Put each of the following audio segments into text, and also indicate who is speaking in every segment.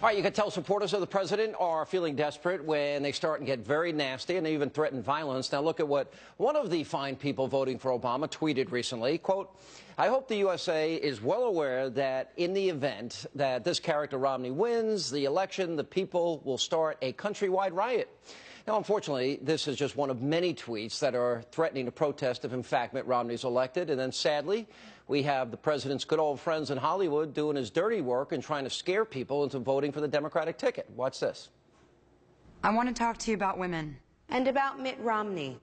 Speaker 1: All right, you can tell supporters of the president are feeling desperate when they start and get very nasty and they even threaten violence. Now look at what one of the fine people voting for Obama tweeted recently. Quote, I hope the USA is well aware that in the event that this character Romney wins the election, the people will start a countrywide riot. Now, unfortunately, this is just one of many tweets that are threatening to protest if, in fact, Mitt Romney's elected. And then, sadly, we have the president's good old friends in Hollywood doing his dirty work and trying to scare people into voting for the Democratic ticket. Watch this.
Speaker 2: I want to talk to you about women.
Speaker 3: And about Mitt Romney.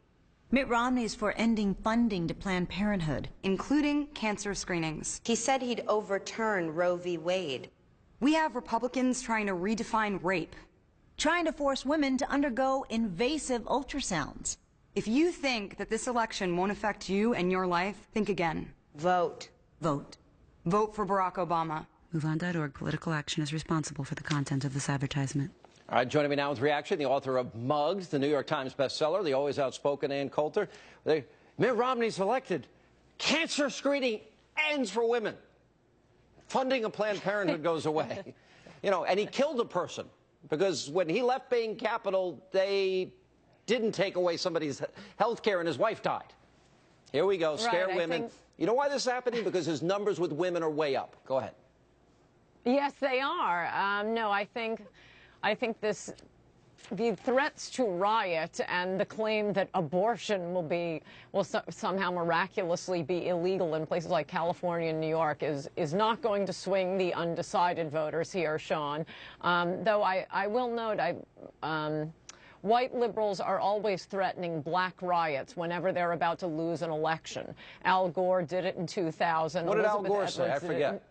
Speaker 4: Mitt Romney is for ending funding to Planned Parenthood,
Speaker 2: Including cancer screenings.
Speaker 3: He said he'd overturn Roe v. Wade.
Speaker 2: We have Republicans trying to redefine rape.
Speaker 4: trying to force women to undergo invasive ultrasounds.
Speaker 2: If you think that this election won't affect you and your life, think again.
Speaker 3: Vote.
Speaker 4: Vote.
Speaker 2: Vote for Barack Obama.
Speaker 5: MoveOn.org. Political action is responsible for the content of this advertisement.
Speaker 1: All right, joining me now with reaction, the author of Mugs, the New York Times bestseller, the always outspoken Ann Coulter. Mitt Romney's elected. Cancer screening ends for women. Funding of Planned Parenthood goes away. You know, and he killed a person because when he left Bain Capital, they didn't take away somebody's health care and his wife died. Here we go, scare women. You know why this is happening? Because his numbers with women are way up. Go ahead.
Speaker 6: Yes, they are. No, I think the threats to riot and the claim that abortion will somehow miraculously be illegal in places like California and New York is not going to swing the undecided voters here, Sean. Though I will note, white liberals are always threatening black riots whenever they're about to lose an election. Al Gore did it in 2000.
Speaker 1: What did Al Gore say? I forget.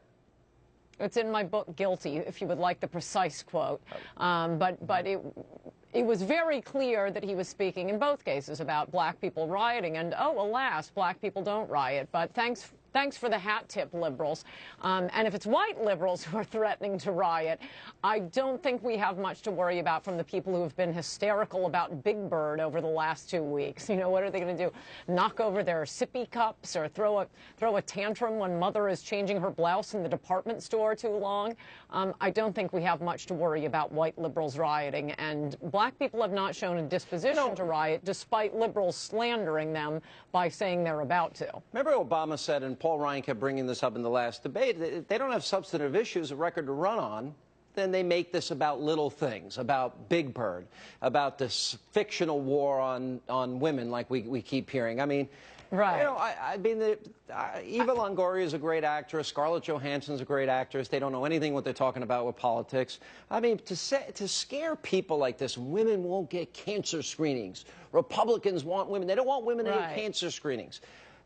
Speaker 6: It's in my book, Guilty, if you would like the precise quote. But it was very clear that he was speaking in both cases about black people rioting. And, oh, alas, black people don't riot. But thanks for the hat tip, liberals. And if it's white liberals who are threatening to riot, I don't think we have much to worry about from the people who have been hysterical about Big Bird over the last 2 weeks. You know, what are they going to do? Knock over their sippy cups or throw a tantrum when mother is changing her blouse in the department store too long? I don't think we have much to worry about white liberals rioting. And black people have not shown a disposition to riot, despite liberals slandering them by saying they're about to.
Speaker 1: Remember Obama said, and Paul Ryan kept bringing this up in the last debate, if they don't have substantive issues, a record to run on, then they make this about little things, about Big Bird, about this fictional war on women like we keep hearing. I mean,
Speaker 6: right.
Speaker 1: You know, I mean, Eva Longoria is a great actress. Scarlett Johansson's a great actress. They don't know anything what they're talking about with politics. I mean, to scare people like this, women won't get cancer screenings. Republicans want women. They don't want women to get cancer screenings.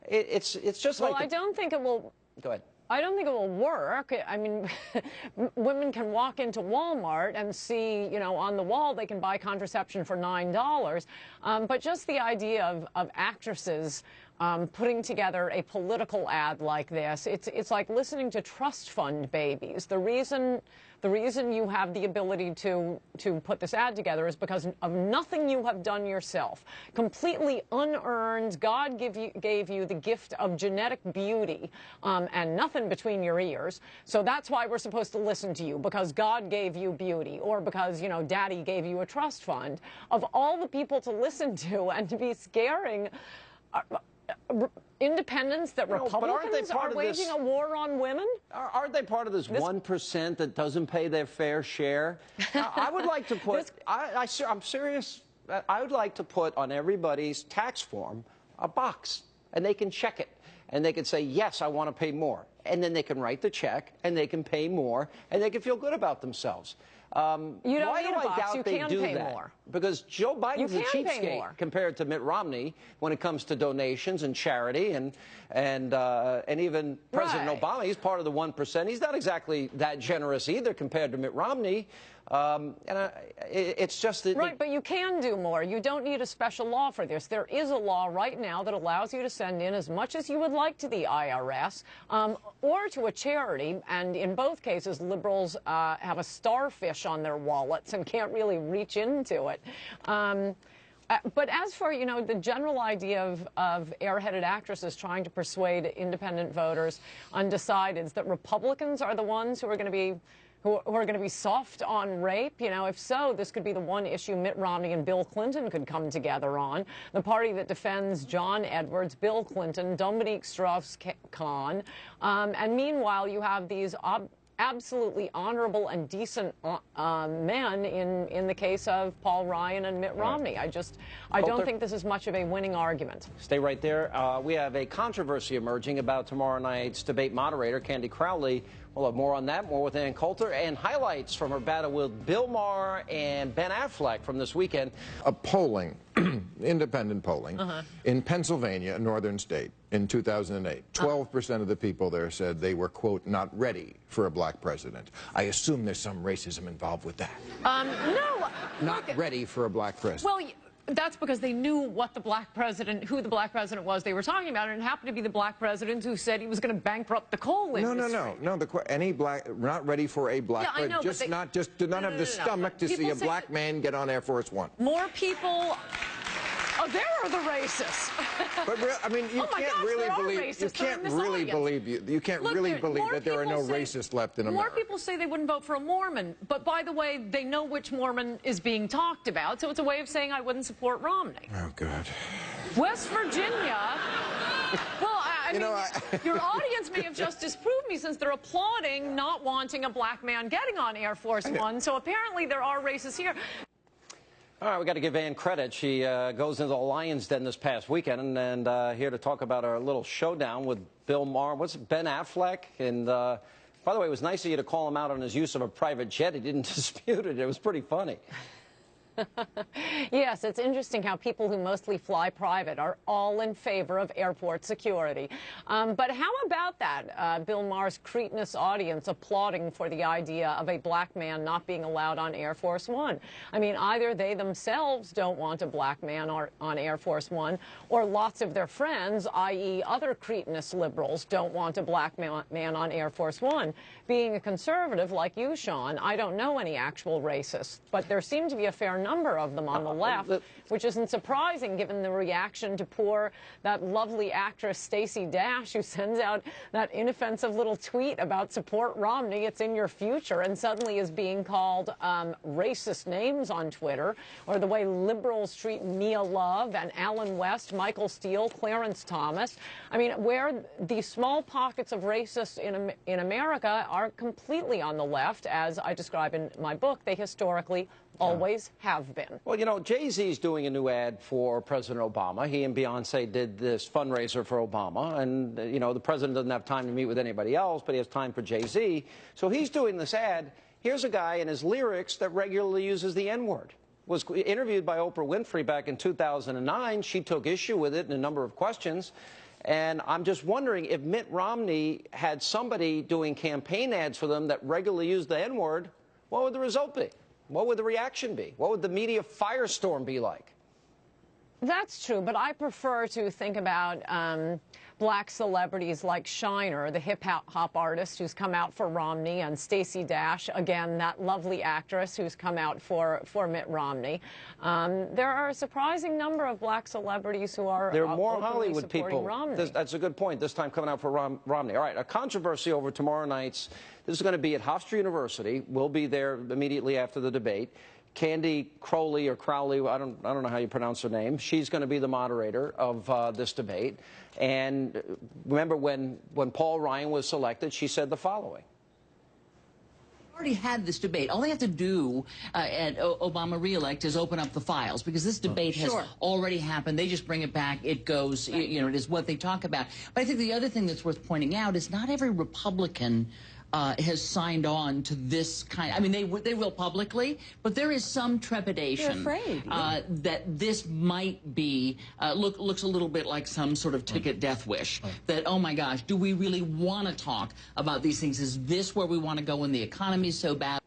Speaker 1: It's just like...
Speaker 6: Well, I don't think it will...
Speaker 1: Go ahead.
Speaker 6: I don't think it will work. I mean, women can walk into Walmart and see, you know, on the wall they can buy contraception for $9. But just the idea of actresses putting together a political ad like this, it's like listening to trust fund babies. The reason you have the ability to put this ad together is because of nothing you have done yourself. Completely unearned. God gave you the gift of genetic beauty and nothing between your ears. So that's why we're supposed to listen to you, because God gave you beauty, or because, you know, Daddy gave you a trust fund. Of all the people to listen to and to be scaring independents that Republicans are waging a war on women?
Speaker 1: Aren't they part of this 1% that doesn't pay their fair share? I would like to put, I'm serious, I would like to put on everybody's tax form a box, and they can check it. And they can say, yes, I want to pay more. And then they can write the check, and they can pay more, and they can feel good about themselves.
Speaker 6: You don't
Speaker 1: why
Speaker 6: need
Speaker 1: do
Speaker 6: a box.
Speaker 1: I doubt
Speaker 6: you
Speaker 1: they
Speaker 6: can
Speaker 1: do
Speaker 6: pay
Speaker 1: that?
Speaker 6: more.
Speaker 1: Because Joe Biden's a cheapskate compared to Mitt Romney when it comes to donations and charity, and even President Obama. He's part of the 1%. He's not exactly that generous either compared to Mitt Romney. It's just that...
Speaker 6: Right, but you can do more. You don't need a special law for this. There is a law right now that allows you to send in as much as you would like to the IRS or to a charity, and in both cases, liberals have a starfish on their wallets and can't really reach into it. But as for, you know, the general idea of airheaded actresses trying to persuade independent voters, undecideds, that Republicans are the ones who are going to be who are going to be soft on rape? You know, if so, this could be the one issue Mitt Romney and Bill Clinton could come together on. The party that defends John Edwards, Bill Clinton, Dominique Strauss-Kahn. And meanwhile, you have these absolutely honorable and decent men in the case of Paul Ryan and Mitt Romney. I don't think this is much of a winning argument.
Speaker 1: Stay right there. We have a controversy emerging about tomorrow night's debate moderator, Candy Crowley. We'll have more on that, more with Ann Coulter, and highlights from her battle with Bill Maher and Ben Affleck from this weekend.
Speaker 7: A polling, independent polling, in Pennsylvania, a northern state, in 2008, 12% of the people there said they were, quote, not ready for a black president. I assume there's some racism involved with that.
Speaker 6: No.
Speaker 7: Not ready for a black president.
Speaker 6: Well, that's because they knew what who the black president was they were talking about, and it happened to be the black president who said he was going to bankrupt the coal industry.
Speaker 7: No. Any black, not ready for a black president. Just did not have the stomach to see a black man get on Air Force One.
Speaker 6: More people. Oh, there are the racists.
Speaker 7: But I mean, you can't really believe that there are no racists left in America.
Speaker 6: More people say they wouldn't vote for a Mormon, but by the way, they know which Mormon is being talked about, so it's a way of saying I wouldn't support Romney.
Speaker 7: Oh, God.
Speaker 6: West Virginia. Well, I mean, your audience may have just disproved me, since they're applauding not wanting a black man getting on Air Force One, so apparently there are racists here.
Speaker 1: All right, we got to give Ann credit. She goes into the Lion's Den this past weekend, and here to talk about our little showdown with Bill Maher. What's it, Ben Affleck? And by the way, it was nice of you to call him out on his use of a private jet. He didn't dispute it. It was pretty funny.
Speaker 6: Yes, it's interesting how people who mostly fly private are all in favor of airport security. But how about that? Bill Maher's cretinous audience applauding for the idea of a black man not being allowed on Air Force One. I mean, either they themselves don't want a black man on Air Force One, or lots of their friends, i.e. other cretinous liberals, don't want a black man on Air Force One. Being a conservative like you, Sean, I don't know any actual racists, but there seem to be a fair number of them on the left, which isn't surprising given the reaction to that lovely actress Stacey Dash, who sends out that inoffensive little tweet about support Romney, it's in your future, and suddenly is being called racist names on Twitter, or the way liberals treat Mia Love and Alan West, Michael Steele, Clarence Thomas. I mean, where the small pockets of racists in America are completely on the left, as I describe in my book, they historically always have been.
Speaker 1: Well, you know, Jay-Z's doing a new ad for President Obama. He and Beyonce did this fundraiser for Obama, and, you know, the president doesn't have time to meet with anybody else, but he has time for Jay-Z. So he's doing this ad. Here's a guy in his lyrics that regularly uses the N-word. Was interviewed by Oprah Winfrey back in 2009. She took issue with it in a number of questions. And I'm just wondering, if Mitt Romney had somebody doing campaign ads for them that regularly used the N-word, what would the result be? What would the reaction be? What would the media firestorm be like?
Speaker 6: That's true, but I prefer to think about black celebrities like Shiner, the hip-hop artist who's come out for Romney, and Stacey Dash, again, that lovely actress who's come out for Mitt Romney. There are a surprising number of black celebrities who are
Speaker 1: there are more Hollywood people.
Speaker 6: Romney.
Speaker 1: That's a good point, this time coming out for Romney. All right, a controversy over tomorrow night's. This is going to be at Hofstra University. We'll be there immediately after the debate. Candy Crowley, or Crowley, I don't know how you pronounce her name. She's going to be the moderator of this debate. And remember, when Paul Ryan was selected, she said the following.
Speaker 8: Already had this debate. All they have to do at Obama reelect is open up the files, because this debate has already happened. They just bring it back. It goes, you know, it is what they talk about. But I think the other thing that's worth pointing out is not every Republican has signed on to this kind. I mean, they will publicly, but there is some trepidation.
Speaker 3: They're afraid,
Speaker 8: that this might be looks a little bit like some sort of ticket death wish. That, oh my gosh, do we really want to talk about these things? Is this where we want to go when the economy is so bad?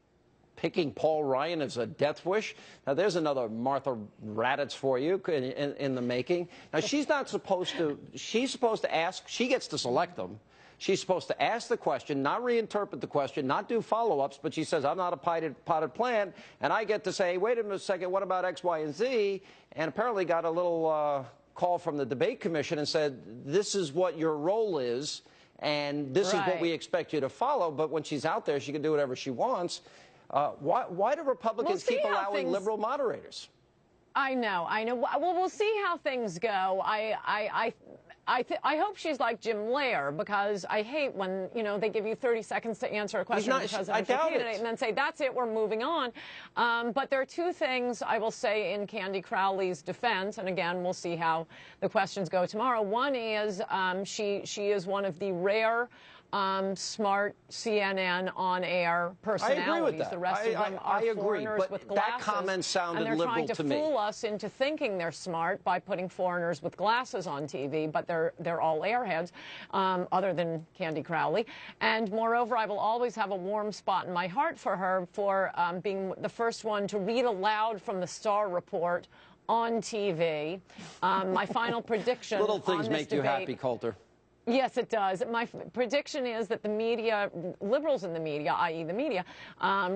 Speaker 1: Picking Paul Ryan as a death wish. Now, there's another Martha Raddatz for you in the making. Now, she's not supposed to. She's supposed to ask. She gets to select them. She's supposed to ask the question, not reinterpret the question, not do follow-ups, but she says, I'm not a potted plant, and I get to say, wait a second, what about X, Y, and Z? And apparently got a little call from the debate commission and said, this is what your role is, and this is what we expect you to follow. But when she's out there, she can do whatever she wants. Why do Republicans keep allowing liberal moderators?
Speaker 6: I know. Well, we'll see how things go. I hope she's like Jim Lair, because I hate when, they give you 30 seconds to answer a question of the presidential candidate and then say, that's it, we're moving on. But there are two things I will say in Candy Crowley's defense, and again, we'll see how the questions go tomorrow. One is she is one of the rare smart CNN on-air personalities.
Speaker 1: I agree with that.
Speaker 6: The rest of them are foreigners with glasses.
Speaker 1: That comment sounded liberal to me.
Speaker 6: And they're trying to fool us into thinking they're smart by putting foreigners with glasses on TV, but they're all airheads, other than Candy Crowley. And moreover, I will always have a warm spot in my heart for her for being the first one to read aloud from the Starr Report on TV. My final prediction.
Speaker 1: Little things make you happy, Coulter.
Speaker 6: Yes, it does. My prediction is that the media, liberals in the media, i.e. the media,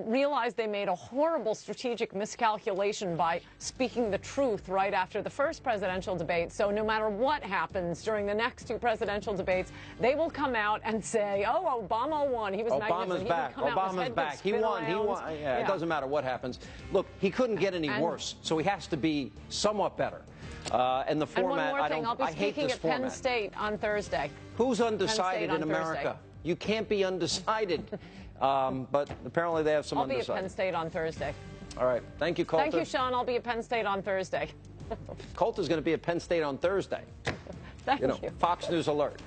Speaker 6: realized they made a horrible strategic miscalculation by speaking the truth right after the first presidential debate. So no matter what happens during the next two presidential debates, they will come out and say, oh, Obama won. He was
Speaker 1: Obama's back. Obama's back. He won. He won. Yeah, it doesn't matter what happens. Look, he couldn't get any worse, so he has to be somewhat better. And the format,
Speaker 6: and one more thing, I'll be speaking at Penn
Speaker 1: format.
Speaker 6: State on Thursday.
Speaker 1: Who's undecided in America? Thursday. You can't be undecided. But apparently they have some undecided.
Speaker 6: I'll be at Penn State on Thursday.
Speaker 1: All right. Thank you, Coulter.
Speaker 6: Thank you, Sean. I'll be at Penn State on Thursday.
Speaker 1: Coulter's going to be at Penn State on Thursday.
Speaker 6: Thank you.
Speaker 1: Fox News alert.